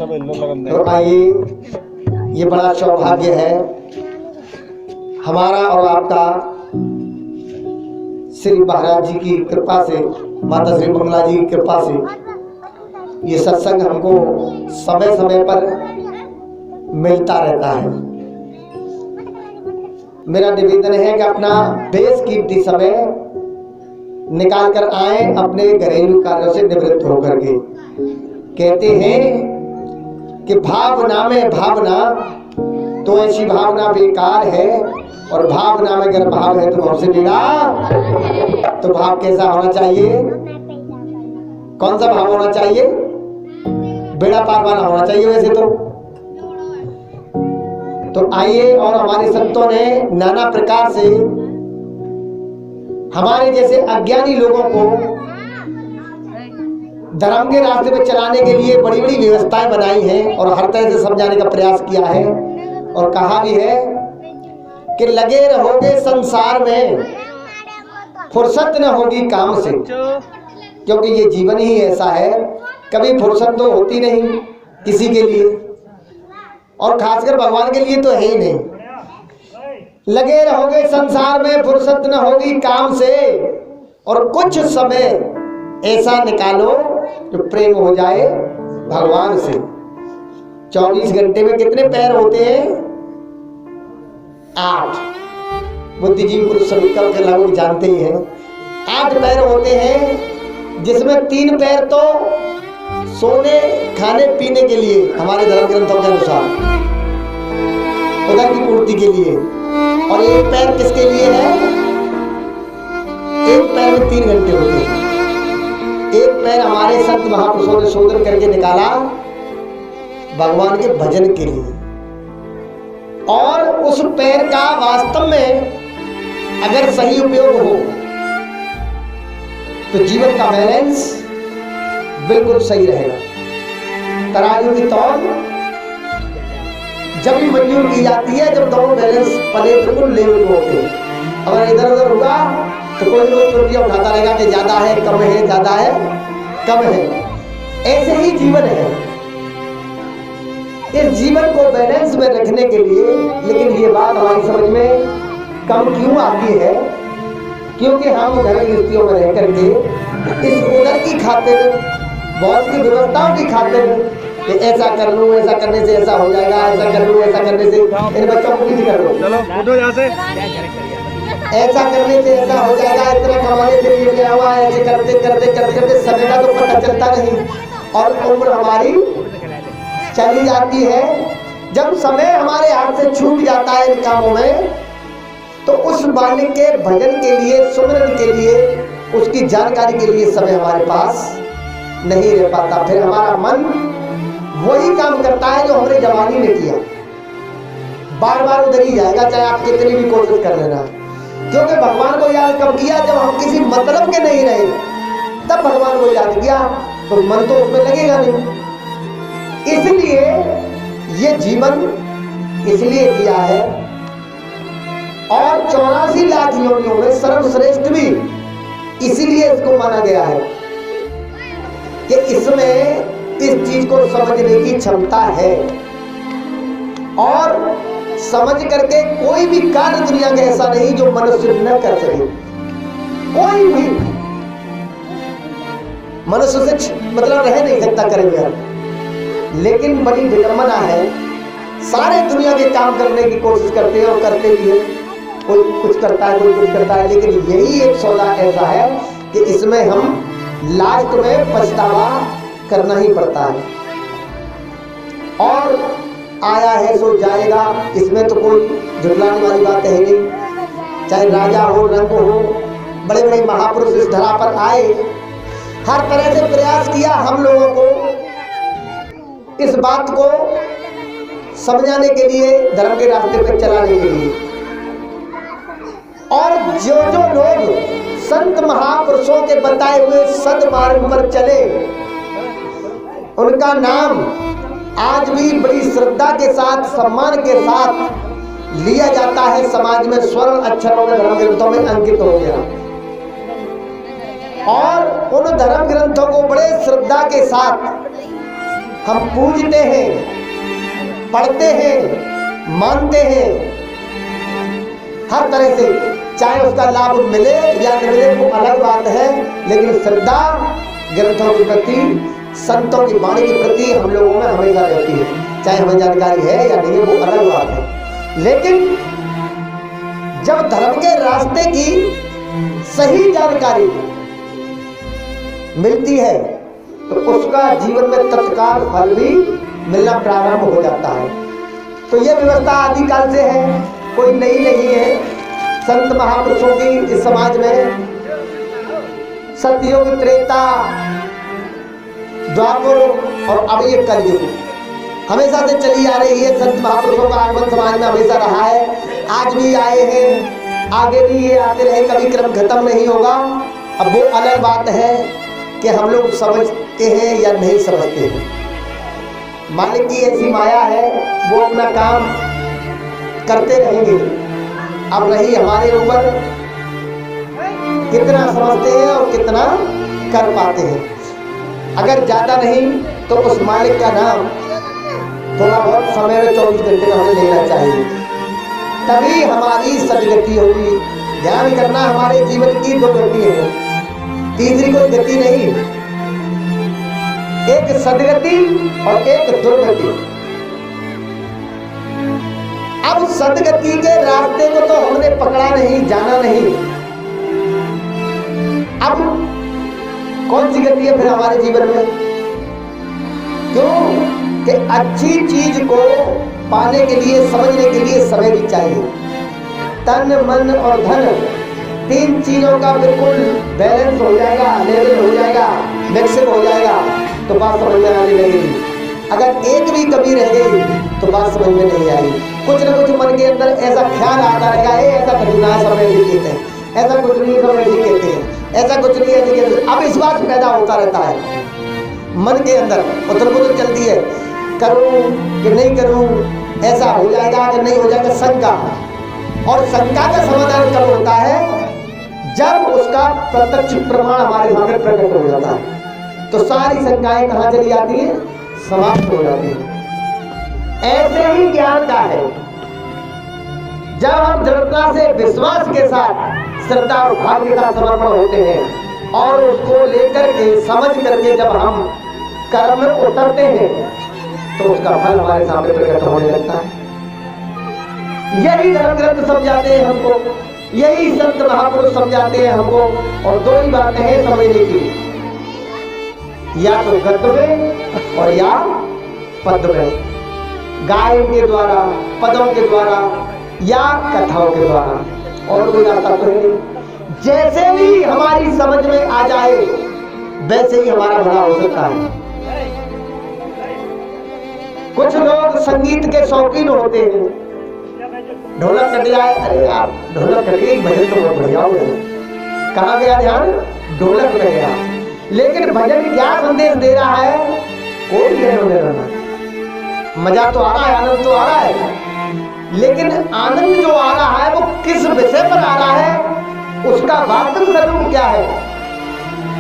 तो आइए, ये बड़ा सौभाग्य है हमारा और आपका, श्री महाराज जी की कृपा से, माता श्री मंगला जी की कृपा से ये सत्संग हमको समय समय पर मिलता रहता है। मेरा निवेदन है कि अपना बेशकीमती समय निकाल कर आए अपने घरेलू कार्यों से निवृत्त होकर के। कहते हैं कि भावना में भावना, तो ऐसी भावना बेकार है, और भावना में अगर भाव है तो हमसे बेड़ा। तो भाव कैसा होना चाहिए? कौन सा भाव होना चाहिए? बेड़ा पार वाला होना चाहिए वैसे तो आइए, और हमारे संतों ने नाना प्रकार से हमारे जैसे अज्ञानी लोगों को धर्म के रास्ते पे चलाने के लिए बड़ी बड़ी व्यवस्थाएं बनाई हैं, और हर तरह से समझाने का प्रयास किया है, और कहा भी है कि लगे रहोगे संसार में, फुर्सत न होगी काम से। क्योंकि ये जीवन ही ऐसा है, कभी फुर्सत तो होती नहीं किसी के लिए, और खासकर भगवान के लिए तो है ही नहीं। लगे रहोगे संसार में, फुर्सत न होगी काम से, और कुछ समय ऐसा निकालो जो प्रेम हो जाए भगवान से। 24 घंटे में कितने पैर होते हैं? 8। बुद्धिजीवी पुरुष सभी कल के लगभग जानते ही हैं। 8 पैर होते हैं, जिसमें 3 पैर तो सोने खाने पीने के लिए, हमारे धर्म ग्रंथों के अनुसार उधर की पूर्ति के लिए, और 1 पैर किसके लिए है? 1 पैर में 3 घंटे होते हैं। 1 पैर हमारे संत महापुरुषों ने शोधन करके निकाला भगवान के भजन के लिए, और उस पैर का वास्तव में अगर सही उपयोग हो तो जीवन का बैलेंस बिल्कुल सही रहेगा। तराजू की तौल जब भी मंजूर की जाती है जब दोनों बैलेंस पले बिल्कुल लेवल होते हैं। अगर इधर उधर होगा तो कोई ना कोई त्रुटियां उठाता रहेगा कि ज्यादा है कम है, ज्यादा है कम है। ऐसे ही जीवन है। इस जीवन को बैलेंस में रखने के लिए, लेकिन ये बात हमारी समझ में कम क्यों आती है? क्योंकि हम घर गृहस्थियों में रह करके इस उधर की खातिर, बहुत सी व्यवस्थाओं की खातिर कि ऐसा कर लूं, ऐसा करने से ऐसा हो जाएगा, ऐसा कर लूं, ऐसा करने से इन बच्चों को किसी कर लो, चलो उठो यहाँ से, ऐसा करने से ऐसा हो जाएगा, इतना कमाने से ये क्या हुआ, ऐसे करते करते करते करते समय का तो पता चलता नहीं, और उम्र हमारी चली जाती है। जब समय हमारे हाथ से छूट जाता है इन कामों में, तो उस बालक के भजन के लिए, सुमरन के लिए, उसकी जानकारी के लिए समय हमारे पास नहीं रह पाता। फिर हमारा मन वही काम करता है जो हमने जवानी में किया, बार बार उधर ही जाएगा, चाहे आप कितनी भी कोशिश कर लेना। क्योंकि भगवान को याद कब किया? जब हम किसी मतलब के नहीं रहे, तब भगवान को याद किया, तो मन तो उसमें लगेगा नहीं। इसलिए ये जीवन इसलिए दिया है, और 84 लाख योनियों में सर्वश्रेष्ठ भी इसीलिए इसको माना गया है कि इसमें इस चीज को समझने की क्षमता है, और समझ करके कोई भी कार्य दुनिया का ऐसा नहीं जो मनुष्य न कर सके। कोई भी मनुष्य से मतलब रह नहीं सकता करे बगैर। लेकिन बड़ी विडंबना है, सारे दुनिया के काम करने की कोशिश करते हैं और करते भी हैं। कोई कुछ करता है, कोई कुछ करता है, लेकिन यही एक सौदा ऐसा है कि इसमें हम लास्ट में पछतावा करना ही पड़ता है। और आया है सो जाएगा, इसमें तो कोई झुठलाने वाली बात है नहीं। चाहे राजा हो, रंग हो, बड़े बड़े महापुरुष इस धरा पर आए, हर तरह से प्रयास किया हम लोगों को इस बात को समझाने के लिए, धर्म के रास्ते पर चलाने के लिए। और जो जो लोग संत महापुरुषों के बताए हुए सदमार्ग पर चले, उनका नाम आज भी बड़ी श्रद्धा के साथ, सम्मान के साथ लिया जाता है। समाज में स्वर्ण अक्षरों में धर्म ग्रंथों में अंकित हो गया, और उन धर्म ग्रंथों को बड़े श्रद्धा के साथ हम पूजते हैं, पढ़ते हैं, मानते हैं, हर तरह से, चाहे उसका लाभ मिले या न मिले वो अलग बात है, लेकिन श्रद्धा ग्रंथों के प्रति, संतों की वाणी के प्रति हम लोगों में हमेशा रहती है। चाहे हमें जानकारी है या नहीं है वो अलग बात है, लेकिन जब धर्म के रास्ते की सही जानकारी मिलती है तो उसका जीवन में तत्काल फल भी मिलना प्रारंभ हो जाता है। तो ये व्यवस्था आदिकाल से है, कोई नई नहीं है। संत महापुरुषों की इस समाज में सतयुग, त्रेता, द्वापर और अब ये कलयुग हमेशा से चली आ रही है। संत महापुरुषों का आगमन समाज में हमेशा रहा है, आज भी आए हैं, आगे भी ये आते रहे, कभी क्रम खत्म नहीं होगा। अब वो अलग बात है कि हम लोग समझते हैं या नहीं समझते हैं। मालिक की ऐसी माया है, वो अपना काम करते रहेंगे। अब रही हमारे ऊपर कितना समझते हैं और कितना कर पाते हैं। अगर ज्यादा नहीं तो उस मालिक का नाम थोड़ा बहुत समय में 24 घंटे में हमें लेना चाहिए, तभी हमारी सदगति होगी। ध्यान करना, हमारे जीवन की दो गति है, तीसरी कोई गति नहीं, एक सदगति और एक दुर्गति। अब सदगति के रास्ते को तो हमने पकड़ा नहीं, जाना नहीं, अब कौन सी गति है फिर हमारे जीवन में? क्यों कि अच्छी चीज को पाने के लिए, समझने के लिए समय भी चाहिए। तन, मन और धन, तीन चीजों का बिल्कुल बैलेंस हो जाएगा, लेवल हो जाएगा, मिक्सिंग हो जाएगा तो बात समझ में आने लगेगी। अगर एक भी कमी रह गई तो बात समझ में नहीं आएगी। कुछ न कुछ मन के अंदर ऐसा ख्याल आता रहेगा, ऐसा घटना समय भी कहते हैं, ऐसा कुछ नहीं समय भी कहते हैं, ऐसा कुछ नहीं ऐसे कहते हैं। अब विश्वास पैदा होता रहता है मन के अंदर, उधर बुधर चलती है, करूं कि नहीं करूं, ऐसा हो जाएगा कि नहीं हो जाएगा, शंका। और शंका का समाधान कब होता है? जब उसका प्रत्यक्ष प्रमाण हमारे सामने प्रकट हो जाता है, तो सारी शंकाएं कहाँ चली जाती हैं? समाप्त हो जाती है। ऐसे ही ज्ञान का है, जब हम दृढ़ता से, विश्वास के साथ, श्रद्धा और भाव के साथ समर्पण होते हैं और उसको लेकर के, समझ करके जब हम कर्म में उतरते हैं तो उसका फल हमारे सामने प्रकट होने लगता है। यही धर्म ग्रंथ समझाते हैं हमको, यही संत महापुरुष समझाते हैं हमको, और दो ही बातें हैं समझने की, या तो गद्य में और या पद में, गायों के द्वारा, पदों के द्वारा या कथाओं के द्वारा, और कोई रास्ता तो नहीं। जैसे भी हमारी समझ में आ जाए वैसे ही हमारा भला हो सकता है। कुछ लोग संगीत के शौकीन होते हैं, ढोलक कट जाए, अरे यार ढोलक कट गई, भजन तो बहुत बढ़िया हो गया, कहाँ गया ध्यान? ढोलक में गया। लेकिन भजन क्या संदेश दे रहा है? कोई लेना देना, मजा तो आ रहा है, आनंद तो आ रहा है, लेकिन आनंद जो आ रहा है वो किस विषय पर आ रहा है, उसका वास्तविक स्वरूप क्या है,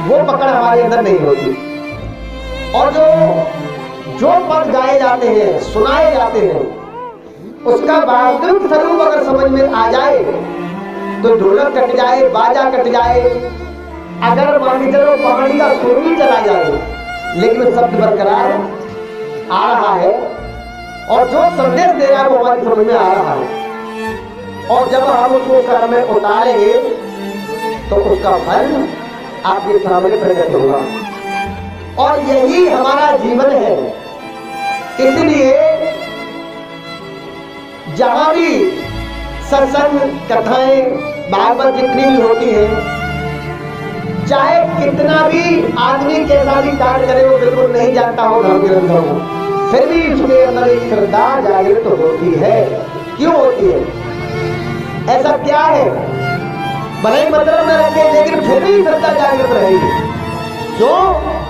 वो पकड़ हमारे अंदर नहीं होती। और जो पद गाए जाते हैं, सुनाए जाते हैं, उसका वास्तविक स्वरूप अगर समझ में आ जाए तो ढोलक कट जाए, बाजा कट जाए, अगर मान के चलो पहाड़ी का सुर भी चला जाए, लेकिन शब्द बरकरार आ रहा है और जो संदेश दे रहा है वो हमारी समझ में आ रहा है। और जब हम उसको कर्म में उतारेंगे तो उसका फल आपके सामने प्रकट होगा। और यही हमारा जीवन है। इसलिए जहां भी सत्संग, कथाएं, भागवत जितनी भी होती है, चाहे कितना भी आदमी कैसा भी कार्य करे, वो बिल्कुल नहीं जानता हो धर्म ग्रंथों को, फिर भी उसके अंदर एक श्रद्धा जागृत होती है। क्यों होती है? ऐसा क्या है? भले मतलब में रखे, लेकिन फिर भी श्रद्धा जागृत रहेगी। क्यों?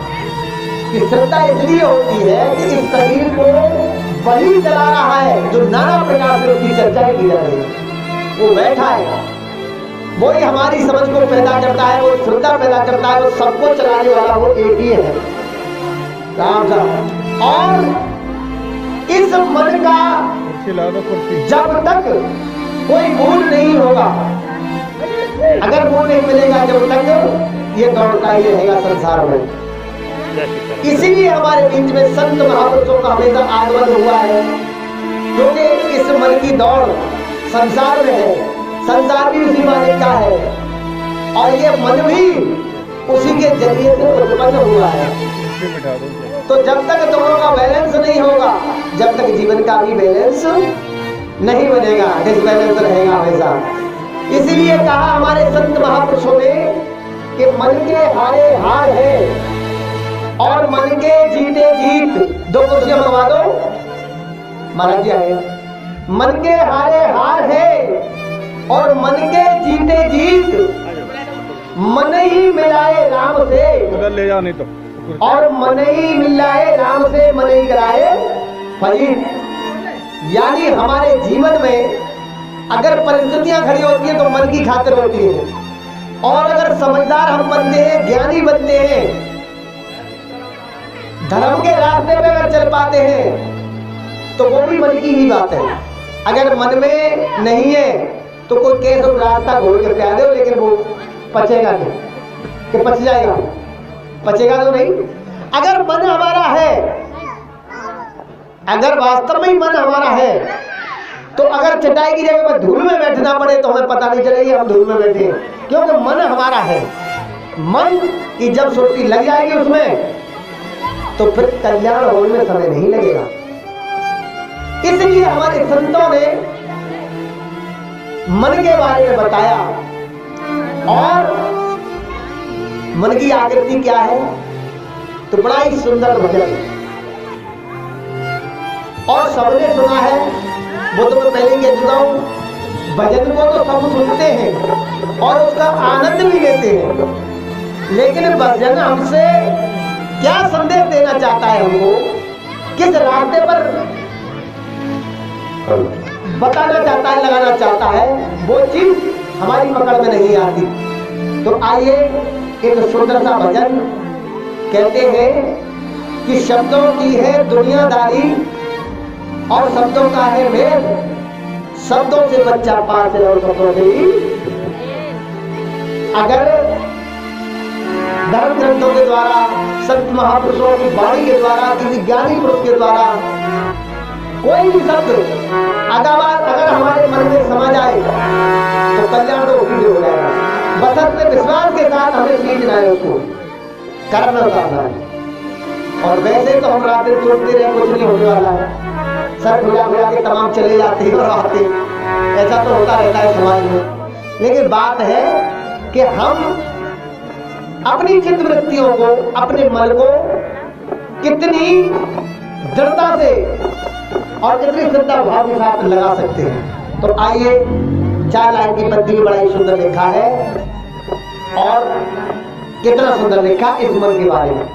कि श्रद्धा इसलिए होती है कि इस शरीर को वही चला रहा है जो नाना प्रकार से उसकी चर्चाएं की जा रही है, वो बैठा है, वही हमारी समझ को पैदा करता है, वो श्रद्धा पैदा करता है, वो सबको चलाने वाला वो एक ही है, राम साहब। और इस मन का जब तक कोई मूल नहीं होगा, अगर मूल नहीं मिलेगा जब तक ये दौड़ता ही रहेगा संसार में। इसीलिए हमारे बीच में संत महापुरुषों का हमेशा आगमन हुआ है, क्योंकि इस मन की दौड़ संसार में है, संसार भी उसी मालिक का है और ये मन भी उसी के जरिए से उत्पन्न हुआ है। तो जब तक दोनों का बैलेंस नहीं होगा, जब तक जीवन का भी बैलेंस नहीं बनेगा, डिसबैलेंस रहेगा हमेशा। इसीलिए कहा हमारे संत महापुरुषों ने कि मन के हारे हार है और मन के जीते जीत। 2 कुर्सियां मंगवा दो महाराज जी आए। मन के हारे हार है और मन के जीते जीत, मन ही मिलाए राम से, उधर ले जाओ नहीं तो, और मन ही मिलाए राम से मन ही कराए फजीत। यानी हमारे जीवन में अगर परिस्थितियां खड़ी होती हैं तो मन की खातिर होती है, और अगर समझदार हम बनते हैं, ज्ञानी बनते हैं, धर्म के रास्ते पे अगर चल पाते हैं तो वो भी मन की ही बात है। अगर मन में नहीं है तो कोई केस और रास्ता घोल के प्यार दो, लेकिन वो पचेगा नहीं, कि पच जाएगा, पचेगा तो नहीं। अगर मन हमारा है, अगर वास्तव में ही मन हमारा है, तो अगर चटाई की जगह पर धूल में बैठना पड़े तो हमें पता नहीं चलेगी हम धूल में बैठे, क्योंकि मन हमारा है। मन की जब सुर्ती लग जाएगी उसमें तो फिर कल्याण होने में समय नहीं लगेगा। इसलिए हमारे संतों ने मन के बारे में बताया। और मन की आकृति क्या है, तो बड़ा ही सुंदर भजन, और सबने सुना है, वो तो मैं पहले कह चुका हूं, भजन को तो सब सुनते हैं और उसका आनंद भी लेते हैं, लेकिन भजन हमसे क्या संदेश देना चाहता है, हमको किस रास्ते पर बताना चाहता है, लगाना चाहता है, वो चीज हमारी पकड़ में नहीं आती। तो आइए एक सुंदर सा भजन, कहते हैं कि शब्दों की है दुनियादारी और शब्दों का है भेद, शब्दों से बच्चा पास है और शब्दों से ही। अगर धर्म ग्रंथों के द्वारा, संत महापुरुषों की वाणी के द्वारा, किसी ज्ञानी पुरुष के द्वारा कोई भी शब्द अगर हमारे मन में समा जाए तो कल्याण तो उसी से हो जाएगा। बशर्ते विश्वास के साथ हमें सीखना है, उसको करना उतारना है। और वैसे तो हम रात दिन सोचते रहे कुछ नहीं होने वाला है, सर खुला खुला के तमाम चले जाते हैं और आते, ऐसा तो होता रहता है समाज में। लेकिन बात है कि हम अपनी चित्त वृत्तियों को, अपने मन को कितनी दृढ़ता से और कितनी श्रद्धा भाव के साथ लगा सकते हैं। तो आइए, 4 लाइन की पद्य भी बड़ा ही सुंदर लिखा है, और कितना सुंदर लिखा इस मन के बारे में।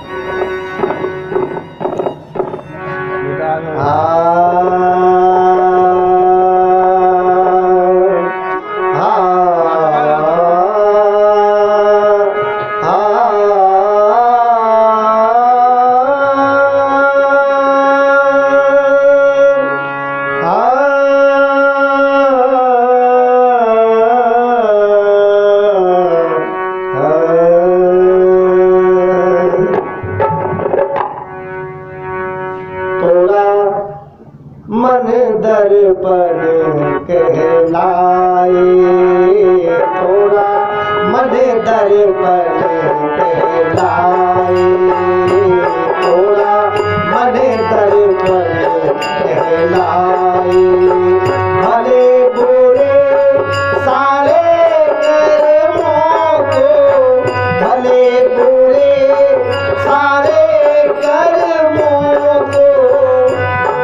मन दर्पण कहलाए, थोड़ा मन दर्पण कहलाए, थोड़ा मन दर्पण कहलाए। भले बुरे सारे कर्मों को, भले बुरे सारे कर्मों को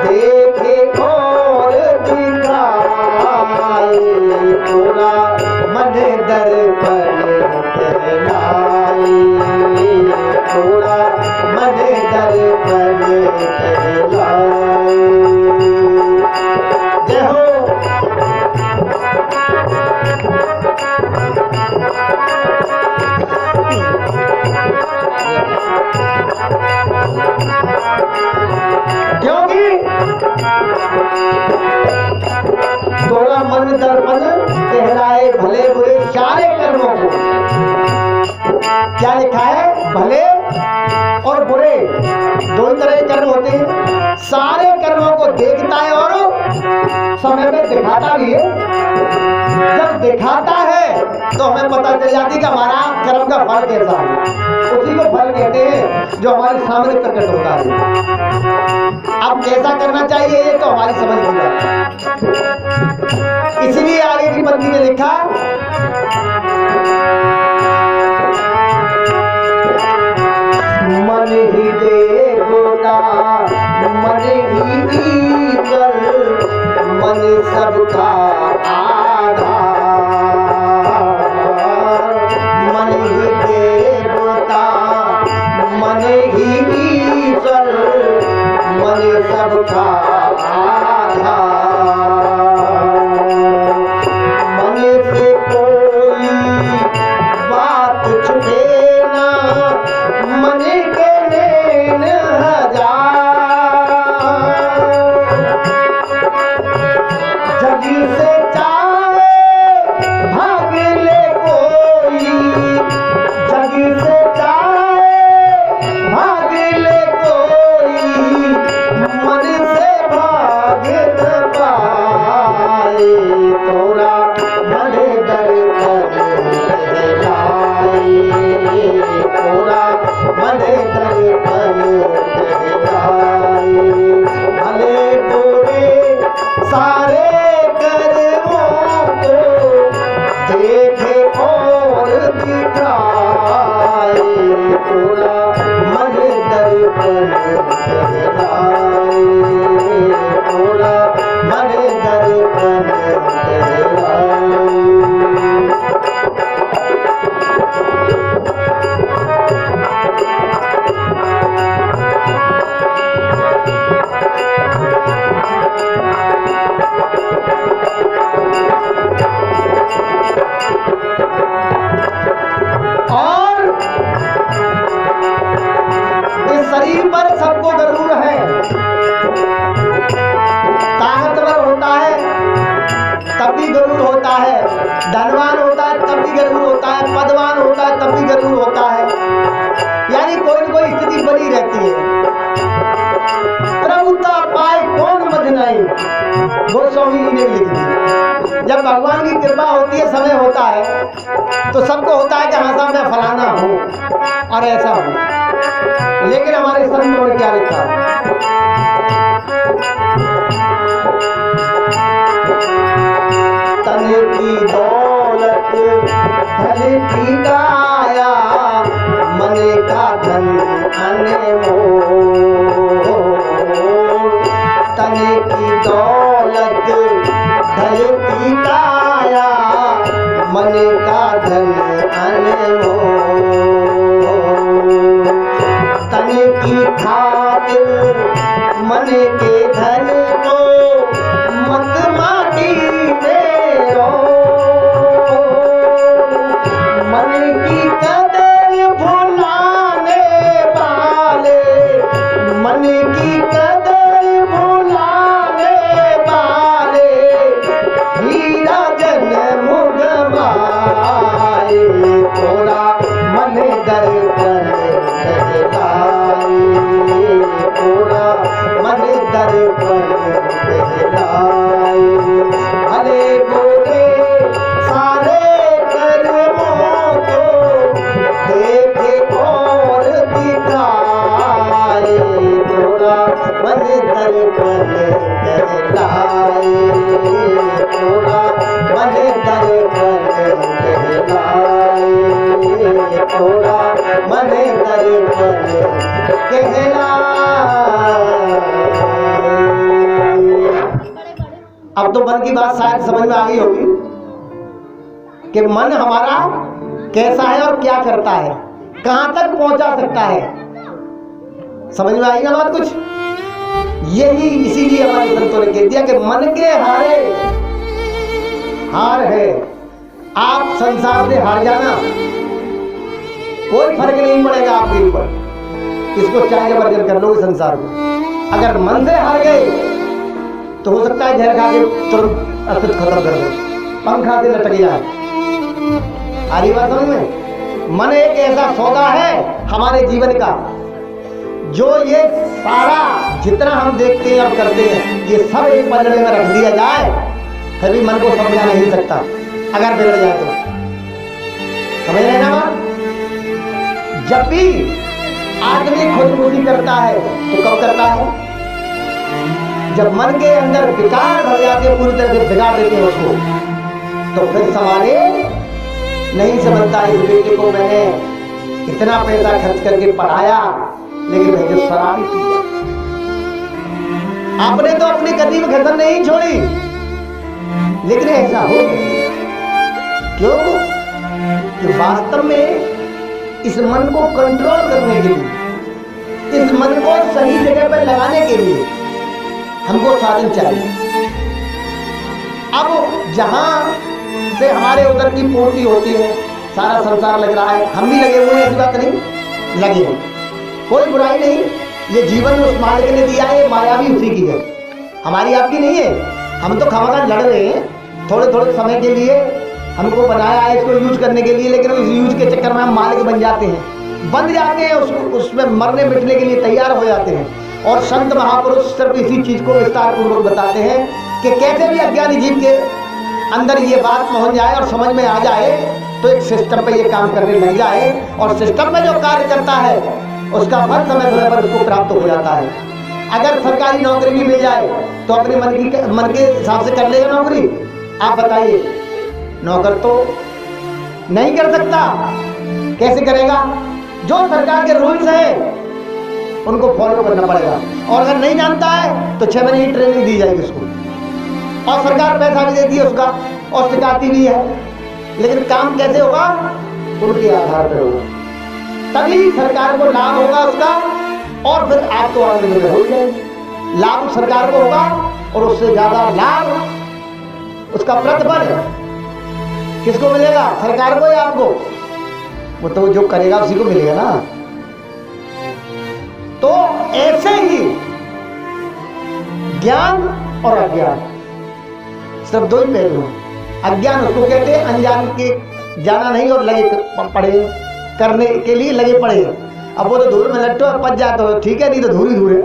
देखे और दिखाए, थोड़ा मन दर्पण कहलाए, थोड़ा मन दर्पण कहलाए भले बुरे सारे कर्मों को। क्या लिखा है? भले और बुरे दोनों तरह के कर्म होते हैं। सारे कर्मों को देखता है और समय में दिखाता भी है। जब दिखाता है तो हमें पता चल जाती कि हमारा कर्म का फल कैसा है। उसी को फल कहते हैं जो हमारे सामने प्रकट होता है। अब कैसा करना चाहिए ये तो हमारी समझ की बात है। इसलिए आगे की पंक्ति में लिखा, मन ही देवता मन ही ईश्वर मन सबका आधार। मन ही देवता मन ही ईश्वर मन सबका आधार। मन से कोई बात छुपे ना मन के लेन हजार। जग से चाहे भाग ले कोई, जग से चाहे भाग ले कोई मन से भाग न पाए। तोरा मन दर्पण कहलाए, तोरा मन दर्पण कहलाए। भले बुरे सारे कर्मों को देखे और दिखाए। तोरा मन दर्पण कहलाए, तोरा मन दर्पण कहलाए। और इस शरीर पर सबको गरूर है। ताकतवर होता है तब भी गरूर होता है, धनवान होता है तब भी गरूर होता है, पदवान होता है तब भी गरूर होता है। यानी कोई न कोई स्थिति बनी रहती है। प्रभुता पाए कौन मधनाई, गोस्वामी जी ने लिख दी। जब भगवान की कृपा होती है, समय होता है, तो सबको होता है कि हाँ साहब मैं फलाना हूँ और ऐसा हूँ। लेकिन हमारे संतों ने क्या लिखा? तन की दौलत धन की काया मन का धन अनमोल। तन की दौलत धन की काया मन का धन अनमोल। तन की खातिर मन के धन को मत माटी में रो। मन की कदर भुलाने वाले, मन की कदर भुलाने वाले हीरा जन्म गवाए। तोरा मन दर्पण कहलाए, तोरा मन दर्पण कहलाए। भले बुरे सारे कर्मों को देखे और दिखाए। तोरा मन दर्पण कहलाए, तोरा मन दर्पण कहलाए, तोरा मन दर्पण कहलाए। अब तो मन की बात शायद समझ में आ गई होगी कि मन हमारा कैसा है और क्या करता है, कहां तक पहुंचा सकता है। समझ में आई ना बात कुछ? यही इसीलिए हमारे संतों ने कह दिया कि मन के हारे हार है। आप संसार से हार जाना, कोई फर्क नहीं पड़ेगा आपके ऊपर। इसको चाहे जबरदस्त कर लोगे संसार को। अगर मन से हार गए तो हो सकता है जहर खा के तुरंत अस्तित्व खत्म कर दे, पंखा से लटक जाए। आ रही बात समझ में? मन एक ऐसा सौदा है हमारे जीवन का, जो ये सारा जितना हम देखते हैं और करते हैं ये सब एक पलड़े में रख दिया जाए, फिर भी मन को समझा नहीं सकता अगर बिगड़ जाए तो। समझ रहे ना बात? जब भी आदमी खुदकुशी करता है तो कब करता है? जब मन के अंदर विकार भर जाते हैं, पूरी तरह से बिगाड़ देते हैं उसको, तो फिर संभाले नहीं समझता। इस बेटे को मैंने इतना पैसा खर्च करके पढ़ाया, लेकिन मैं जो शराबी पी गया। आपने तो अपनी कदीम खत्म नहीं छोड़ी, लेकिन ऐसा हो क्यों? कि वास्तव में इस मन को कंट्रोल करने के लिए, इस मन को सही जगह पर लगाने के लिए हमको साधन चाहिए। अब जहां से हमारे उधर की पूर्ति होती है, सारा संसार लग रहा है, हम भी लगे हुए हैं, ऐसी बात नहीं, लगे हैं, कोई बुराई नहीं। ये जीवन उस मालिक ने दिया है, माया भी उसी की है, हमारी आपकी नहीं है। हम तो खामखा लड़ रहे हैं थोड़े थोड़े समय के लिए, हमको बनाया है इसको यूज करने के लिए, लेकिन उस यूज के चक्कर में हम मालिक बन जाते हैं, बन जाते हैं, उसमें मरने मिटने के लिए तैयार हो जाते हैं। और संत महापुरुष सिर्फ इसी चीज को विस्तार पूर्वक बताते हैं कि कैसे भी अज्ञानी जीव के अंदर ये बात पहुंच जाए और समझ में आ जाए, तो एक सिस्टम पे ये काम करने लग जाए, और सिस्टम में जो कार्य करता है उसका फल समय समय पर उसको प्राप्त हो जाता है। अगर सरकारी नौकरी भी मिल जाए तो अपने मन के हिसाब से कर लेगा नौकरी? आप बताइए, नौकर तो नहीं कर सकता, कैसे करेगा? जो सरकार के रूल्स हैं उनको फॉलो करना पड़ेगा, और अगर नहीं जानता है तो 6 महीने की ट्रेनिंग दी जाएगी उसको, और सरकार पैसा भी देती है उसका और सिखाती भी है, लेकिन काम कैसे होगा? उनके आधार पर होगा, तभी सरकार को लाभ होगा उसका, और फिर आप तो आगे हो जाएंगे। लाभ सरकार को होगा और उससे ज्यादा लाभ उसका प्रतिफल किसको मिलेगा? सरकार को या आपको? वो तो जो करेगा उसी को मिलेगा ना। तो ऐसे ही ज्ञान और अज्ञान सिर्फ दो ही पहलू हैं। अज्ञान उसको कहते हैं अनजान के, जाना नहीं और लगे पड़े करने के लिए लगे पड़े। अब वो तो धूल में लट्टो और पच जाता हो, ठीक है, नहीं तो धूल ही धूल है,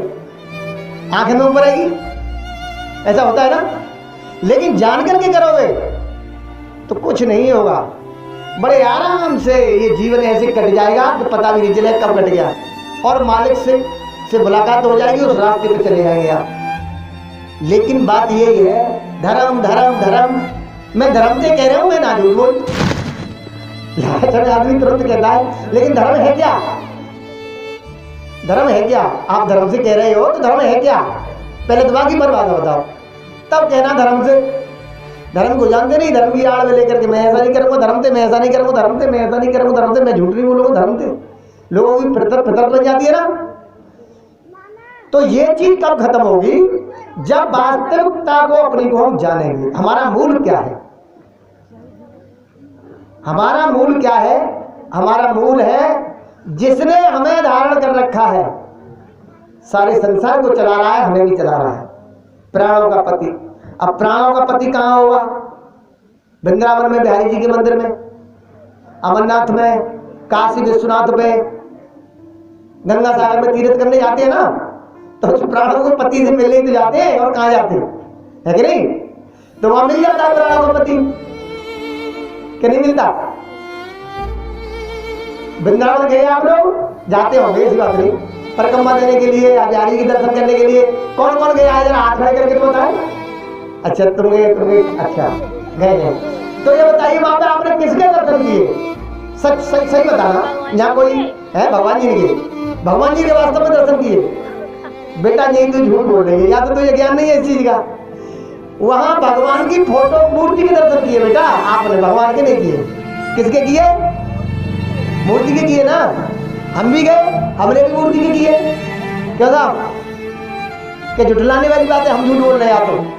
आंखें में ऊपर आएगी, ऐसा होता है ना। लेकिन जान करके करोगे तो कुछ नहीं होगा, बड़े आराम से ये जीवन ऐसे कट जाएगा तो पता भी नहीं चलेगा कब कट गया, और मालिक से मुलाकात हो जाएगी, उस रास्ते पे चले जाएंगे आप। लेकिन बात यही है, धर्म धर्म धर्म, मैं धर्म से कह रहा हूं, मैं ना झूठ बोल, आदमी तुरंत कहता है, लेकिन धर्म है क्या? धर्म है क्या? आप धर्म से कह रहे हो तो धर्म है क्या? पहले दिमाग की बर्बाद बताओ, तब कहना धर्म से। धर्म को जानते नहीं, धर्म की आड़ में लेकर के मैं ऐसा नहीं करूंगा, धर्म से मैं ऐसा नहीं करूंगा, धर्म से मैं ऐसा नहीं करूंगा, धर्म से मैं झूठ नहीं बोलूंगा, धर्म से लोगों की फितरत बन जाती है ना। तो ये चीज कब खत्म होगी? जब वास्तविकता को अपनी को हम जानेंगे। हमारा मूल क्या है? हमारा मूल क्या है? हमारा मूल है जिसने हमें धारण कर रखा है, सारे संसार को चला रहा है, हमें भी चला रहा है, प्राणों का पति। अब प्राणों का पति कहाँ होगा? वृंदावन में बिहारी जी के मंदिर में, अमरनाथ में, काशी विश्वनाथ पे, गंगा सागर में तीर्थ करने जाते हैं ना, तो उस प्राणों को पति से मिलने तो जाते हैं, और कहाँ जाते हैं, है कि नहीं? तो वहां मिल जाता है प्राणों को पति, कि नहीं मिलता? वृंदावन गए आप लोग? जाते होंगे, ऐसी बात नहीं, परिक्रमा देने के लिए या बिहारी के दर्शन करने के लिए कौन कौन गया है? जरा हाथ खड़े करके तो बताए। अच्छा तुम गए, अच्छा गए। तो ये बताइए वहां पर आपने किसके दर्शन किए? सच सही बताना, यहाँ कोई है? भगवान जी के, भगवान जी के वास्तव में दर्शन किए? बेटा यही तो झूठ बोल रही है, या तो तुझे ज्ञान नहीं है इस चीज का। वहां भगवान की फोटो मूर्ति के दर्शन किए बेटा आपने, भगवान के नहीं किए। किसके किए? मूर्ति के किए ना। हम भी गए, हमने भी मूर्ति के किए। क्या साहब, क्या झुठलाने वाली बात है? हम झूठ बोल रहे हैं? तो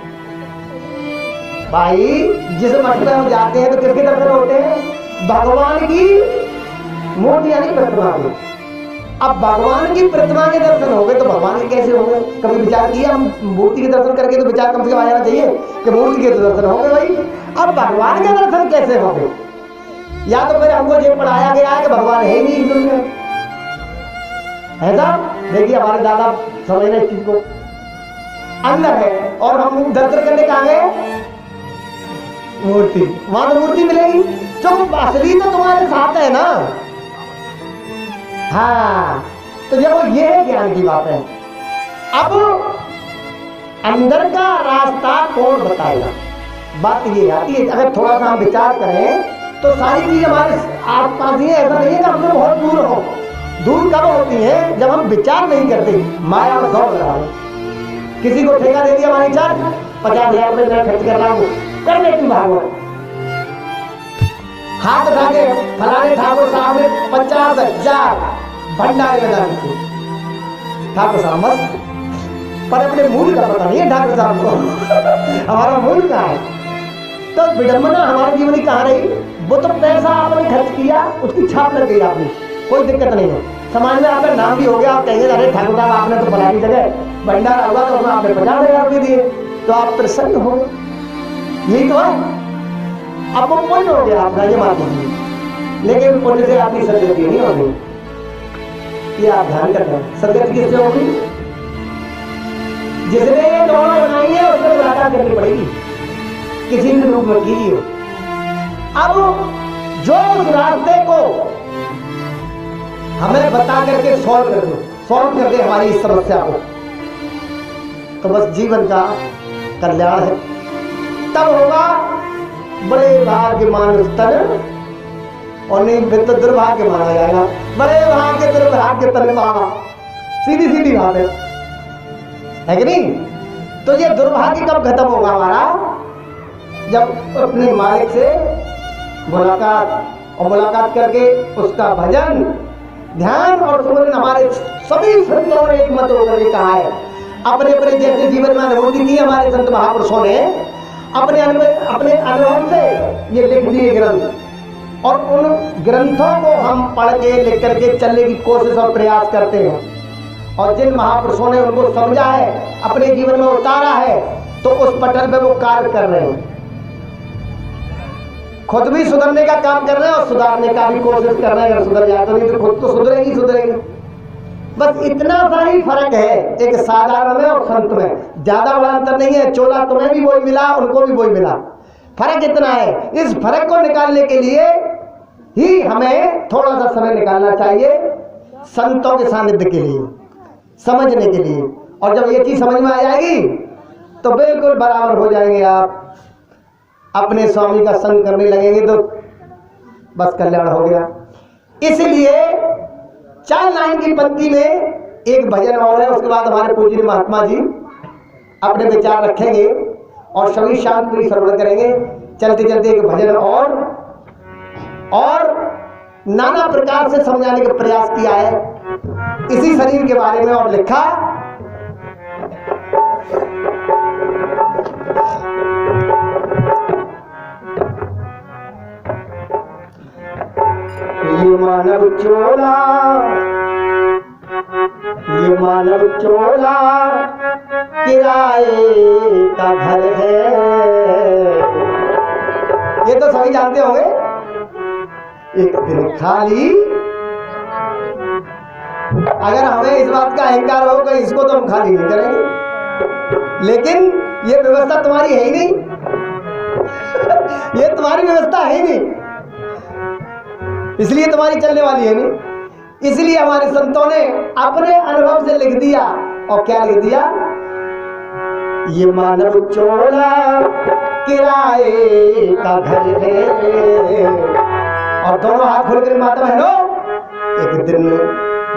भाई जिस मठ में हम जाते हैं तो किसके दर्शन होते हैं? भगवान की मूर्ति यानी प्रतिमा की। अब भगवान की प्रतिमा के दर्शन हो गए तो भगवान के कैसे हो गए? कभी विचार किया? हम मूर्ति के दर्शन करके तो विचार कम से कम आ जाना चाहिए कि मूर्ति के तो दर्शन हो गए भाई, अब भगवान के दर्शन कैसे हो गए? या तो फिर हमको ये पढ़ाया गया है कि भगवान है ही नहीं इस दुनिया में। ऐसा देखिए हमारे दादा समझ रहे इस चीज को, अंदर है और हम दर्शन करने कहाँ गए? मूर्ति, वहां तो मूर्ति मिलेगी, जो असली तो तुम्हारे साथ है ना। हाँ, तो जब ये ज्ञान की बात है, अब अंदर का रास्ता कौन बताएगा? बात ये आती है, अगर थोड़ा सा हम विचार करें तो सारी चीज हमारे आसपास ही है। ऐसा नहीं है कि हमसे बहुत दूर हो। दूर कब होती है? जब हम विचार नहीं करते, माया और दौड़ रहा है। किसी को ठेका दे दिया हमारी चार 50,000 रुपये मैं खर्च कर रहा हूँ, कर लेती भागवत, हाथ उठा के फलाने ठाकुर साहब ने 50,000 भंडारे में दान किए। ठाकुर साहब मस्त, पर अपने मूल का पता नहीं है ठाकुर साहब को हमारा मूल कहाँ है। तो विडंबना हमारे जीवन की कहाँ रही? वो तो पैसा आपने खर्च किया, उसकी छाप लग गई आपने, कोई दिक्कत नहीं है। समाज में आपका नाम भी हो गया, आप कहेंगे अरे ठाकुर साहब आपने तो फलानी जगह भंडारा हुआ तो उसमें आपने 50,000 रुपये दिए, तो आप प्रसन्न हो, यही तो है। अब वो पुण्य हो गया आपका, ये मान लीजिए, लेकिन पुण्य से आपकी सदगति नहीं होगी। ये आप ध्यान करना, सदगति किससे होगी? जिसने ये दोनों बनाई है उसको मुलाकात करनी पड़ेगी, किसी भी रूप में कीजिए। अब जो उस रास्ते को हमें बता करके सॉल्व कर दे हमारी इस समस्या को, तो बस जीवन का कल्याण है। तब होगा बड़े भाग्यमान तन, और नहीं तो दुर्भाग्य माना जाएगा। बड़े भाग्य दुर्भाग्य तन पावा, सीधी सीधी बात है कि नहीं? तो ये दुर्भाग्य कब खत्म होगा हमारा? जब अपने मालिक से मुलाकात, और मुलाकात करके उसका भजन, ध्यान और सुमरन हमारे सभी संतों ने एक मत होकर कहा है। अपने अपने जैसे जीवन में अनुभूति की हमारे संत महापुरुषों ने अपने अनुभव से ये लिख दिए ग्रंथ, और उन ग्रंथों को हम पढ़ के लिख करके चलने की कोशिश और प्रयास करते हैं। और जिन महापुरुषों ने उनको समझा है, अपने जीवन में उतारा है, तो उस पटल पे वो कार्य कर रहे हैं, खुद भी सुधरने का काम कर रहे हैं और सुधारने का भी कोशिश कर रहे हैं। अगर सुधर जाए तो, नहीं तो खुद तो सुधरेगी। बस इतना सा ही फर्क है एक साधारण में और संत में, ज्यादा बड़ा अंतर नहीं है। चोला तुम्हें भी वही मिला, उनको भी वही मिला, फर्क इतना है। इस फर्क को निकालने के लिए ही हमें थोड़ा सा समय निकालना चाहिए, संतों के सानिध्य के लिए, समझने के लिए। और जब ये चीज समझ में आ जाएगी तो बिल्कुल बराबर हो जाएंगे आप, अपने स्वामी का संग करने लगेंगे तो बस कल्याण हो गया। इसलिए 4 लाइन की पंक्ति में एक भजन और है, उसके बाद हमारे पूज्य महात्मा जी अपने विचार रखेंगे और सभी शांति श्रवण करेंगे। चलते चलते एक भजन और नाना प्रकार से समझाने का प्रयास किया है इसी शरीर के बारे में, और लिखा ये मानव चोला किराए का घर है। ये तो सभी जानते होंगे। एक दिन खाली, अगर हमें इस बात का अहंकार हो कि इसको तो हम खाली नहीं करेंगे, लेकिन ये व्यवस्था तुम्हारी है ही नहीं ये तुम्हारी व्यवस्था है ही नहीं, इसलिए तुम्हारी चलने वाली है नहीं। इसलिए हमारे संतों ने अपने अनुभव से लिख दिया, और क्या लिख दिया? ये मानव चोला किराए का घर है। और दोनों हाथ खोल कर माता बहनों, एक दिन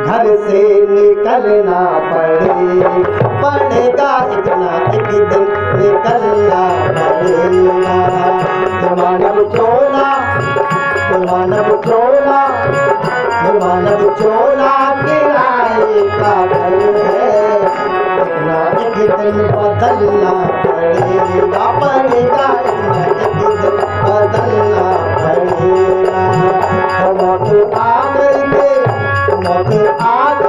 घर से निकलना पड़ेगा, इतना एक दिन निकलना पड़ेगा। मानव चोला किराए का घर है, इतना एक दिन बदलना पड़ेगा, इतना एक दिन बदलना पड़ेगा। मौत आ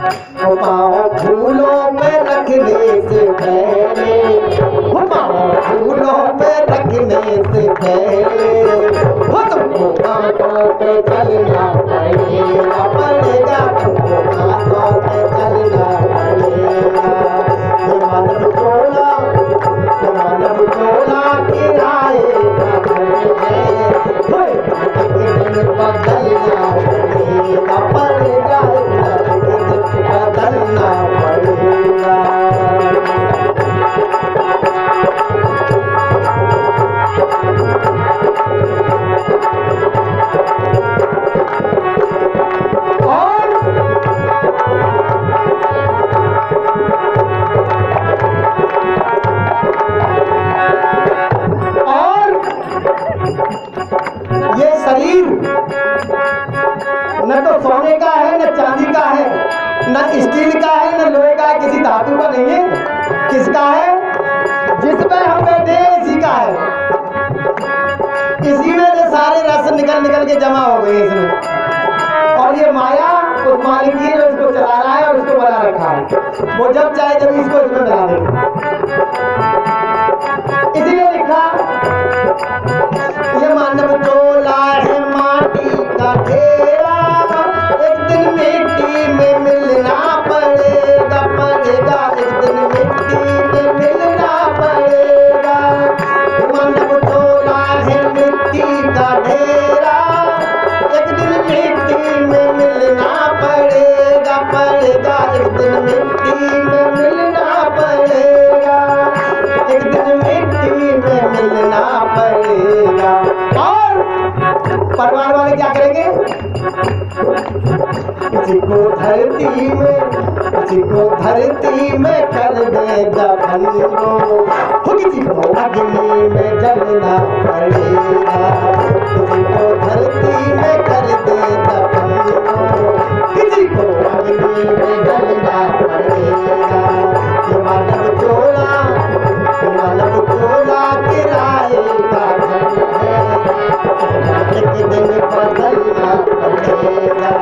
पाँव फूलों पे रखने से पहले, पाँव फूलों पे रखने से पहले तुमको हाथों पे चलना पड़ेगा, पड़ेगा तुमको हाथों पे चलना पड़ेगा। ये मानव चोला किराए का घर है, बदलना पड़ेगा, पड़ेगा बदलना पड़ेगा। ये शरीर न तो सोने का है, न चांदी का है, न स्टील का है, न लोहे का है, किसी धातु का नहीं है। किसका है? जिसमें हम बैठे हैं इसी का है। इसी में से सारे रस निकल निकल के जमा हो गए इसमें, और ये माया उस मालिक की जो इसको चला रहा है और इसको बना रखा है। वो जब चाहे जब इसको इसमें मिला देगा। इसीलिए लिखा ये मानव चोला है माटी का ढेरा, एक दिन मिट्टी में मिलना पड़ेगा, पड़ेगा एक दिन मिट्टी में मिलना पड़ेगा। मानव चोला है मिट्टी का ढेरा, एक दिन मिट्टी में मिलना पड़ेगा, पड़ेगा एक दिन मिट्टी में मिलना पड़ेगा, एक दिन मिट्टी में मिलना पड़ेगा। और परिवार वाले क्या करेंगे? किसी को धरती में कर देगा भंगो, किसी को अग्नि में जलना पड़ेगा, किसी को धरती में कर देगा भंगो, किसी को अग्नि में जलना पड़ेगा। ये मानव चोला किराए का घर है, एक दिन बदलना पड़ेगा।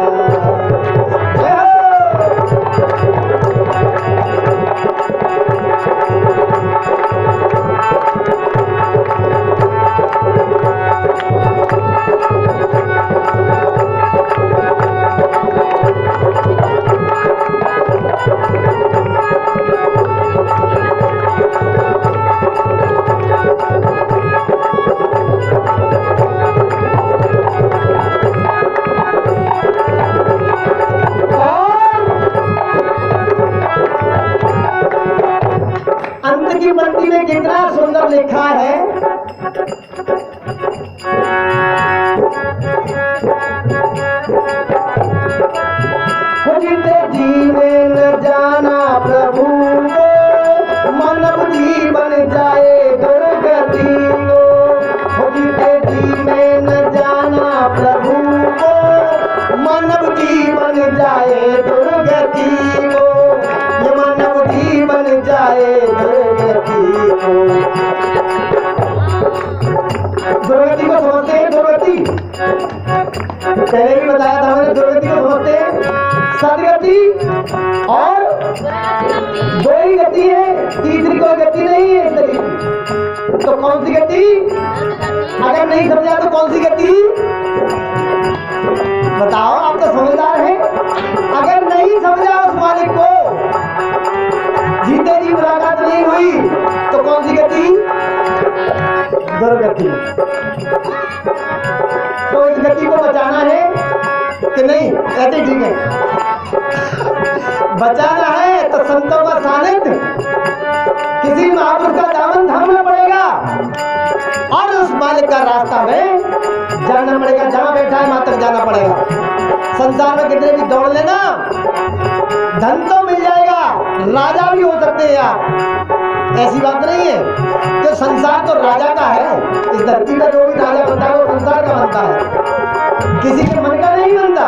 पंक्ति में कितना सुंदर लिखा है। जीते जीने न जाना प्रभु को, मानव जीवन जाए दुर्गति को। जीते जीने न जाना प्रभु को, मानव जीवन जाए दुर्गति को, ये मानव जीवन जाए दुर्गति को। दुर्गति को समझते हैं? दुर्गति पहले भी बताया था मैंने। दुर्गति को समझते हैं? सदगति और दो ही गति है, तीसरी कोई गति नहीं है इस तरीके। तो कौन सी गति? अगर नहीं समझा तो कौन सी गति बताओ? आप तो समझदार हैं। अगर नहीं समझा उस मालिक को, जीते जी मुलाकात नहीं हुई, तो कौन सी गति? दुर्गति। तो इस गति को बचाना है कि नहीं? ऐसे ठीक है, बचाना है तो संतों का सानिध्य, किसी महापुरुष का दामन थामना पड़ेगा और उस मालिक का रास्ता में जाना पड़ेगा। जहां बैठा है वहां तक जाना पड़ेगा। संसार में कितने भी दौड़ लेना, धन तो मिल जाएगा, राजा भी हो सकते हैं आप, ऐसी बात नहीं है। तो संसार तो राजा का है। इस धरती का जो भी राजा बनता है वो संसार का बनता है, किसी के मन का नहीं बनता।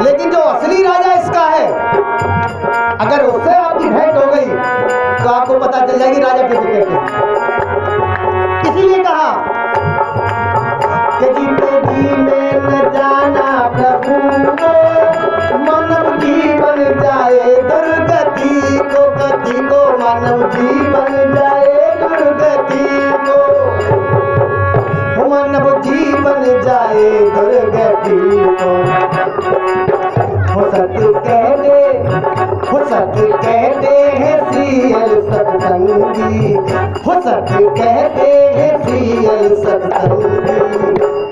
लेकिन जो असली राजा इसका है, अगर उससे आपकी भेंट हो गई तो आपको पता चल जाएगी राजा किसे कहते हैं। इसीलिए कहा कि जीते जी में न जाना प्रभु को, मानव जी हो सत्य कहते हैं सीएल सत्संगी, हो सत्य कहते हैं सीएल सत्संगी,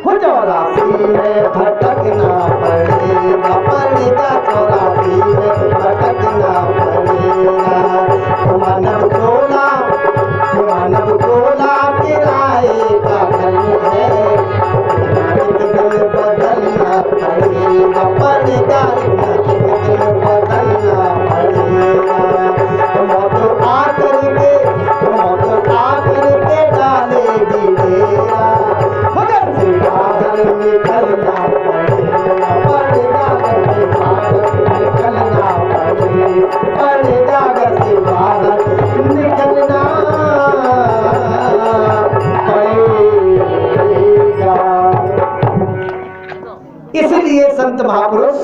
हो 84 में भटकना पड़ेगा, पड़ेगा 84 में भटकना पड़ेगा। मानव चोला किराए का घर है, दिल बदलना पड़ेगा, पड़ेगा दिल बदलना पड़ेगा। मौत आकर के डालेगी डेरा, मगर से बाहर निकलना पड़ेगा, पड़ेगा से बाहर निकलना पड़ेगा, पड़ेगा से बाहर निकलना पड़ेगा। इसलिए संत महापुरुष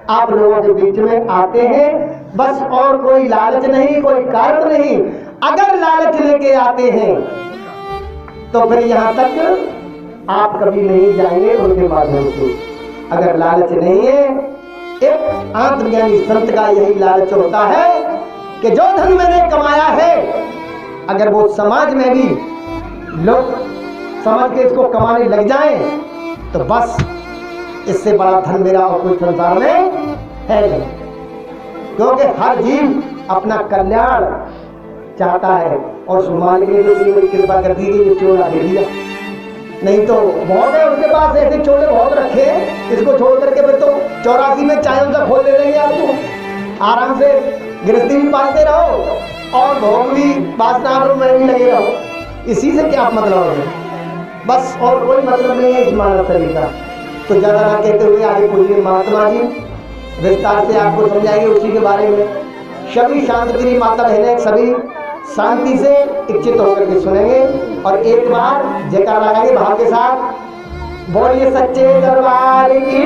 आप लोगों के बीच में आते हैं, बस और कोई लालच नहीं, कोई कारण नहीं। अगर लालच लेके आते हैं तो फिर यहाँ तक आप कभी नहीं जाएंगे उनके माध्यम से। अगर लालच नहीं है, एक आत्मज्ञानी संत का यही लालच होता है कि जो धन मैंने कमाया है, अगर वो समाज में भी लोग समझ के इसको कमाने लग जाएं तो बस इससे बड़ा धन मेरा और कोई संसार में है नहीं। क्योंकि हर जीव अपना कल्याण चाहता है, और सुमान के लिए कृपा कर दी कि चोला दे दिया, नहीं तो बहुत है उसके पास ऐसे चोले बहुत रखे, इसको छोड़ करके फिर तो 84 में चाय उनका खोल दे देंगे आपको। आराम से गृहस्थी भी पालते रहो और भोग भी वासना में भी लगे रहो, इसी से क्या मतलब है? बस और कोई मतलब नहीं है इस मानव शरीर का। तो ज़्यादा ना कहते हुए आगे पूछिए महात्मा जी विस्तार से आपको समझाएंगे उसी के बारे में। सभी शांतिप्रिय माता बहनें सभी शांति से इच्छित होकर के सुनेंगे और एक बार जयकारा लगाएंगे भाव के साथ। बोलिए सच्चे दरबार की।